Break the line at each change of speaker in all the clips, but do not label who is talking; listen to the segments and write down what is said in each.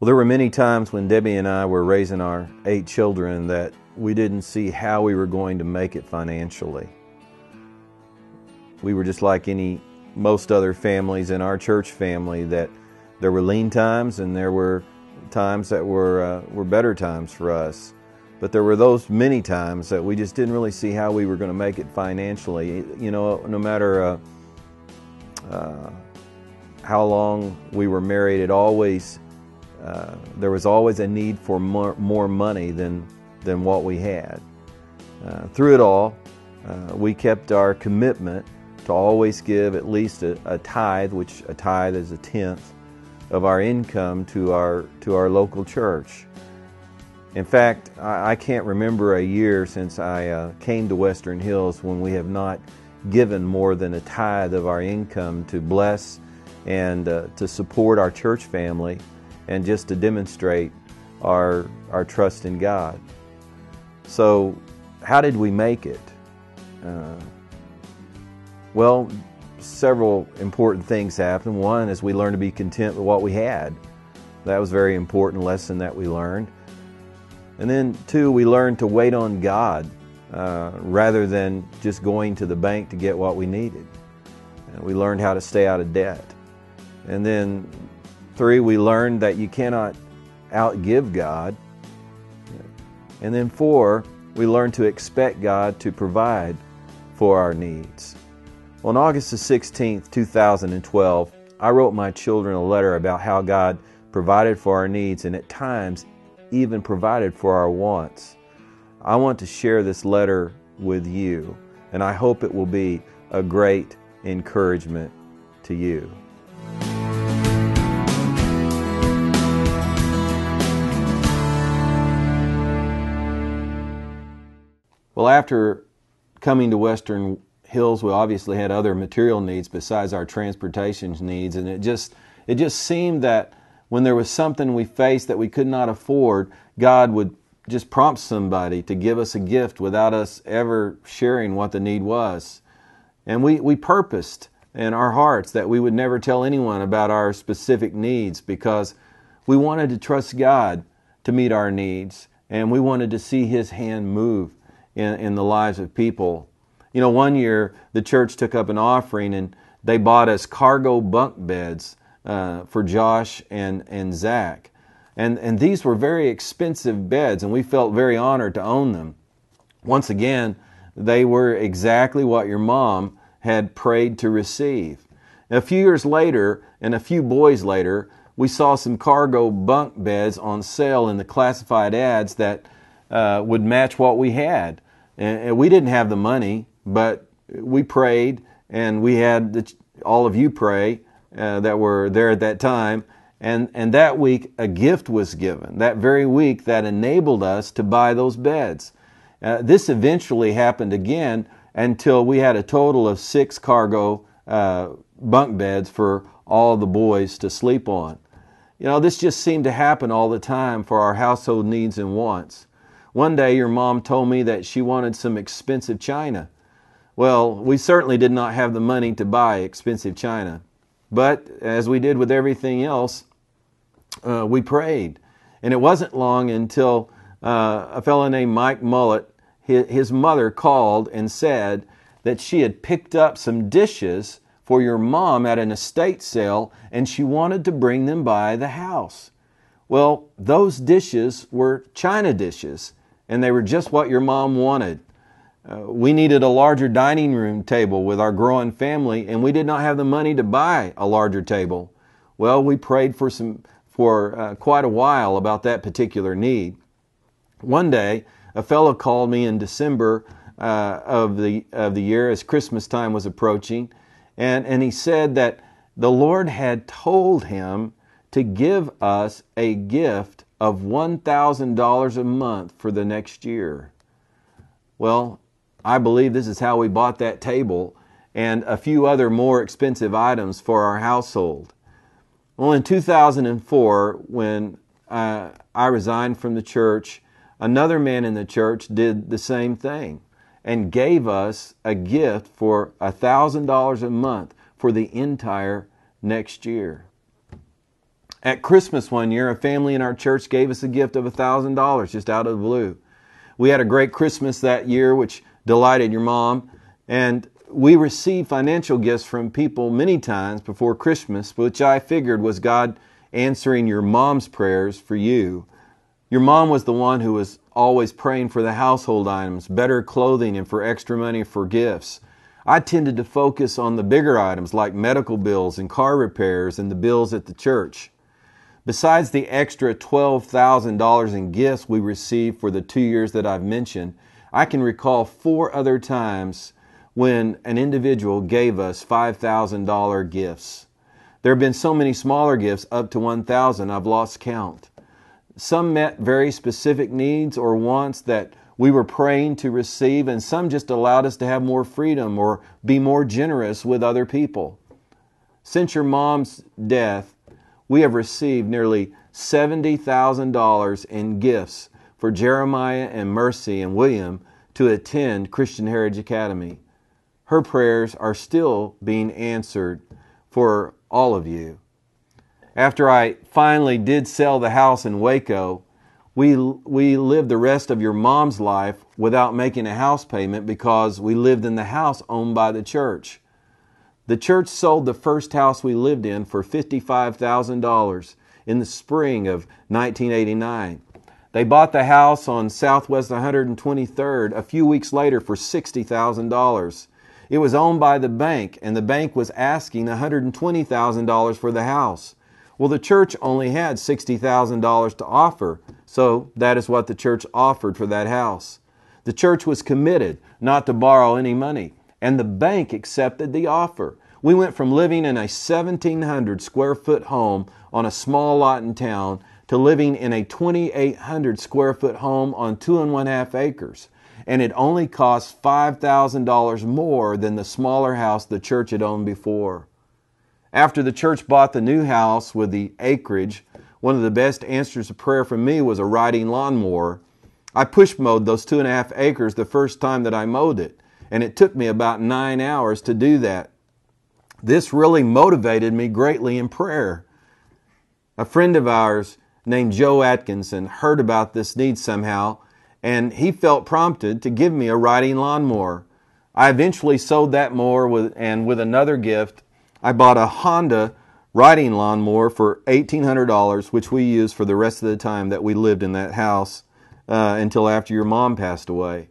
Well, there were many times when Debbie and I were raising our 8 children that we didn't see how we were going to make it financially. We were just like most other families in our church family, that there were lean times and there were times that were better times for us. But there were those many times that we just didn't really see how we were going to make it financially. You know, no matter how long we were married, there was always a need for more money than what we had. Through it all, we kept our commitment to always give at least a tithe, which a tithe is 1/10 of our income to our local church. In fact, I can't remember a year since I came to Western Hills when we have not given more than a tithe of our income to bless and to support our church family, and just to demonstrate our trust in God. So, how did we make it? Well, several important things happened. One is we learned to be content with what we had. That was a very important lesson that we learned. And then 2, we learned to wait on God rather than just going to the bank to get what we needed. And we learned how to stay out of debt. And then 3, we learned that you cannot outgive God. And then 4, we learned to expect God to provide for our needs. Well, on August the 16th, 2012, I wrote my children a letter about how God provided for our needs and at times even provided for our wants. I want to share this letter with you, and I hope it will be a great encouragement to you. Well, after coming to Western Hills, we obviously had other material needs besides our transportation needs, and it just seemed that when there was something we faced that we could not afford, God would just prompt somebody to give us a gift without us ever sharing what the need was. And we purposed in our hearts that we would never tell anyone about our specific needs, because we wanted to trust God to meet our needs, and we wanted to see His hand move in the lives of people. You know, one year the church took up an offering and they bought us cargo bunk beds for Josh and Zach. And these were very expensive beds, and we felt very honored to own them. Once again, they were exactly what your mom had prayed to receive. And a few years later, and a few boys later, we saw some cargo bunk beds on sale in the classified ads that would match what we had. And we didn't have the money, but we prayed, and we had all of you pray that were there at that time. And that week, a gift was given. That very week, that enabled us to buy those beds. This eventually happened again until we had a total of 6 cargo bunk beds for all the boys to sleep on. You know, this just seemed to happen all the time for our household needs and wants. One day, your mom told me that she wanted some expensive china. Well, we certainly did not have the money to buy expensive china. But as we did with everything else, we prayed. And it wasn't long until a fellow named Mike Mullet, his mother called and said that she had picked up some dishes for your mom at an estate sale, and she wanted to bring them by the house. Well, those dishes were china dishes, and they were just what your mom wanted. We needed a larger dining room table with our growing family, and we did not have the money to buy a larger table. Well, we prayed for quite a while about that particular need. One day, a fellow called me in December of the year, as Christmas time was approaching, and he said that the Lord had told him to give us a gift of $1,000 a month for the next year. Well, I believe this is how we bought that table and a few other more expensive items for our household. Well, in 2004, when I resigned from the church, another man in the church did the same thing and gave us a gift for $1,000 a month for the entire next year. At Christmas one year, a family in our church gave us a gift of $1,000 just out of the blue. We had a great Christmas that year, which delighted your mom, and we received financial gifts from people many times before Christmas, which I figured was God answering your mom's prayers for you. Your mom was the one who was always praying for the household items, better clothing, and for extra money for gifts. I tended to focus on the bigger items like medical bills and car repairs and the bills at the church. Besides the extra $12,000 in gifts we received for the 2 years that I've mentioned, I can recall 4 other times when an individual gave us $5,000 gifts. There have been so many smaller gifts, up to $1,000, I've lost count. Some met very specific needs or wants that we were praying to receive, and some just allowed us to have more freedom or be more generous with other people. Since your mom's death, we have received nearly $70,000 in gifts for Jeremiah and Mercy and William to attend Christian Heritage Academy. Her prayers are still being answered for all of you. After I finally did sell the house in Waco, we lived the rest of your mom's life without making a house payment because we lived in the house owned by the church. The church sold the first house we lived in for $55,000 in the spring of 1989. They bought the house on Southwest 123rd a few weeks later for $60,000. It was owned by the bank, and the bank was asking $120,000 for the house. Well, the church only had $60,000 to offer, so that is what the church offered for that house. The church was committed not to borrow any money, and the bank accepted the offer. We went from living in a 1,700 square foot home on a small lot in town to living in a 2,800 square foot home on 2½ acres. And it only cost $5,000 more than the smaller house the church had owned before. After the church bought the new house with the acreage, one of the best answers to prayer from me was a riding lawnmower. I push mowed those 2½ acres the first time that I mowed it, and it took me about 9 hours to do that. This really motivated me greatly in prayer. A friend of ours named Joe Atkinson heard about this need somehow, and he felt prompted to give me a riding lawnmower. I eventually sold that mower and with another gift, I bought a Honda riding lawnmower for $1,800, which we used for the rest of the time that we lived in that house until after your mom passed away.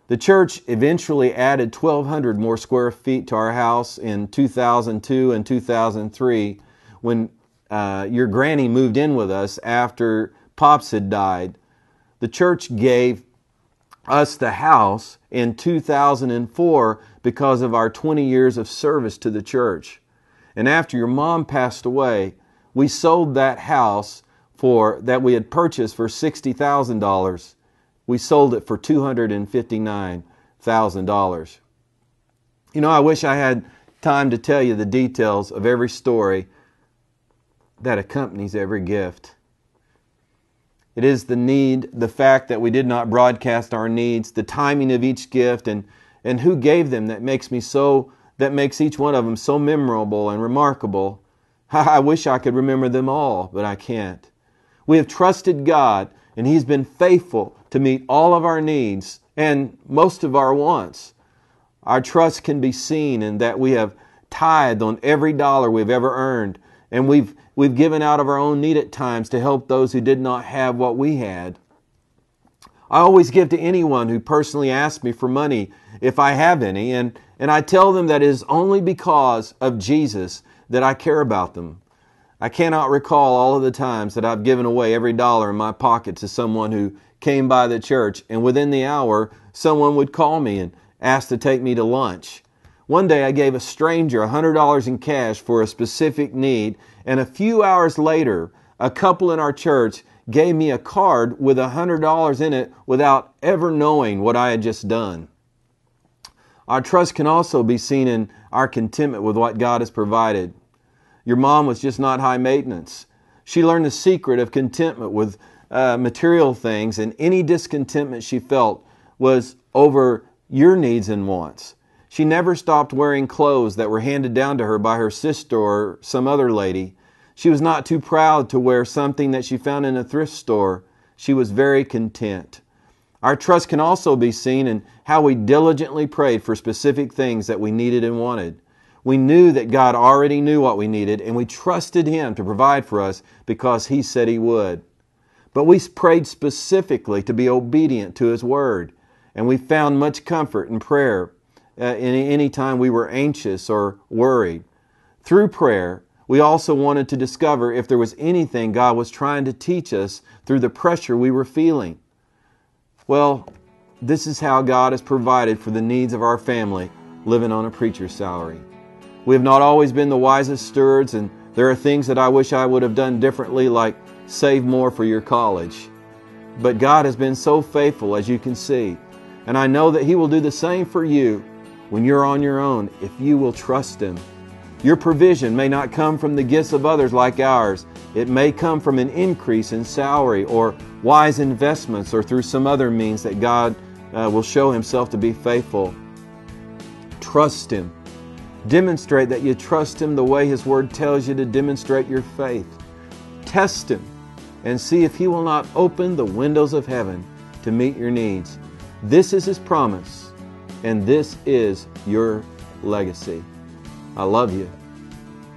The church eventually added 1,200 more square feet to our house in 2002 and 2003 when your granny moved in with us after Pops had died. The church gave us the house in 2004 because of our 20 years of service to the church. And after your mom passed away, we sold that house that we had purchased for $60,000. We sold it for $259,000. You know, I wish I had time to tell you the details of every story that accompanies every gift. It is the need, the fact that we did not broadcast our needs, the timing of each gift, and who gave them that makes each one of them so memorable and remarkable. I wish I could remember them all, but I can't. We have trusted God, and He's been faithful to meet all of our needs and most of our wants. Our trust can be seen in that we have tithed on every dollar we've ever earned, and we've given out of our own need at times to help those who did not have what we had. I always give to anyone who personally asks me for money if I have any, and I tell them that it is only because of Jesus that I care about them. I cannot recall all of the times that I've given away every dollar in my pocket to someone who came by the church, and within the hour, someone would call me and ask to take me to lunch. One day I gave a stranger $100 in cash for a specific need, and a few hours later, a couple in our church gave me a card with $100 in it without ever knowing what I had just done. Our trust can also be seen in our contentment with what God has provided. Your mom was just not high maintenance. She learned the secret of contentment with material things, and any discontentment she felt was over your needs and wants. She never stopped wearing clothes that were handed down to her by her sister or some other lady. She was not too proud to wear something that she found in a thrift store. She was very content. Our trust can also be seen in how we diligently prayed for specific things that we needed and wanted. We knew that God already knew what we needed, and we trusted Him to provide for us because He said He would. But we prayed specifically to be obedient to His Word, and we found much comfort in prayer any time we were anxious or worried. Through prayer, we also wanted to discover if there was anything God was trying to teach us through the pressure we were feeling. Well, this is how God has provided for the needs of our family living on a preacher's salary. We have not always been the wisest stewards, and there are things that I wish I would have done differently, like save more for your college. But God has been so faithful, as you can see, and I know that He will do the same for you when you're on your own if you will trust Him. Your provision may not come from the gifts of others like ours. It may come from an increase in salary or wise investments or through some other means that God will show Himself to be faithful. Trust Him. Demonstrate that you trust Him the way His Word tells you to demonstrate your faith. Test Him and see if He will not open the windows of heaven to meet your needs. This is His promise, and this is your legacy. I love you,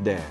Dad.